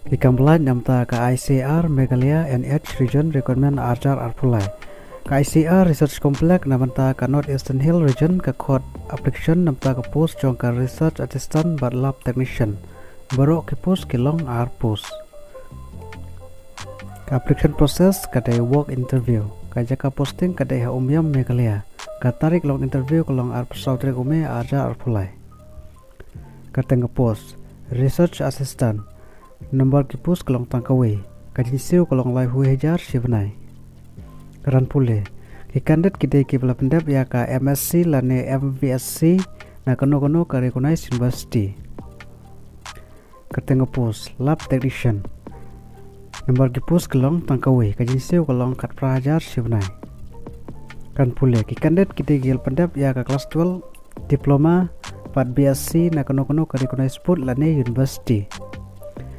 Ikambelan namta ka ICR Meghalaya NH region recommend arjar arpulai. Ka ICR Research Complex namta ka North Eastern Hill region ka code application namta ka post jong ka research assistant but lab technician. Baru ki post kilong ar post. Ka application process kadai work interview. Ka jaka posting kadai ha umyam Meghalaya. Ka tarik long interview kolong ar pesawat ume arjar arpulai. Ka tengah post research assistant. Nombor kipus kolong tangkawe kajinsiu kolong live huejar sibnai karan pule ki kandidat kidai ki bela pendap ya ka MSc lane MVSC na kono ka recognized university kateng pus lab technician nombor kipus kolong tangkawe kajinsiu kolong kat prahajar sibnai kan pule ki kandidat kidai ki pendap ya ka kelas 12 diploma pat BSc na kono ka recognized put lane university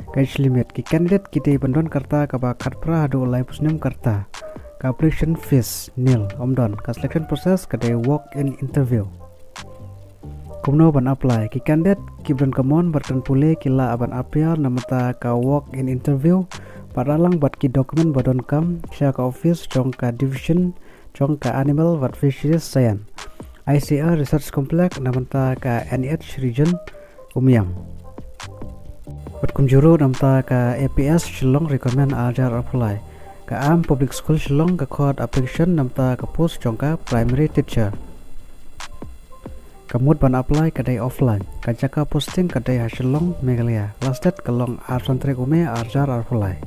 Kais limit ki kandidat kita bandon karta ka bakat pra hadu ulai pusnem karta ka application fees nil omdon ka selection process ka day walk in interview kumno ban apply ki kandidat ki ban kamon berkan pule kila aban appear namata ka walk in interview paralang bat ki dokumen badon kam sya ka office jong ka division jong ka animal wat fisheries science ICR research complex namata ka NH region umyam Berkunjuru namta ka APS Shillong recommend ajar apply ka am public school Shillong ka code application namta ka post jongka primary teacher kamut ban apply kadai offline ka jaka posting kadai ha Shillong Meghalaya last date kalong ar santre ume ajar apply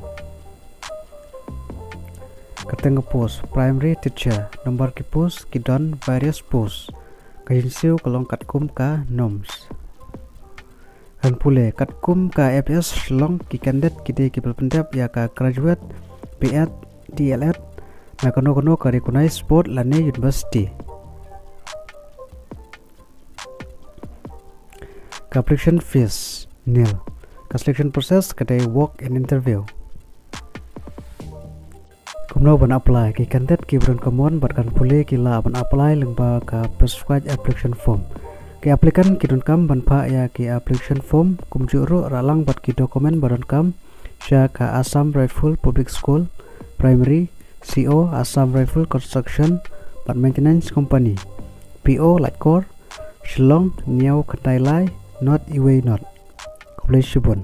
kateng post primary teacher nomor ki post ki don various post ka jinsiu kalong katkum ka noms kan pule katkum ka APS Shillong ki kandidat kidai ki berpendap ya ka graduate PEd DLEd na kono ka recognized board lane university ka application fees nil ka selection process kadai walk in interview kumno ban apply ki kandidat ki beron kamon batkan pule kila ban apply lengba ka prescribed application form ki aplikan kidon kam banpa ya ki application form kumjuru ralang bat ki dokumen baron kam sya ka Assam Rifle Public School Primary CO Assam Rifle Construction but Maintenance Company PO Latkor Shillong Niau Katailai Not Iway Not Kublai Shibun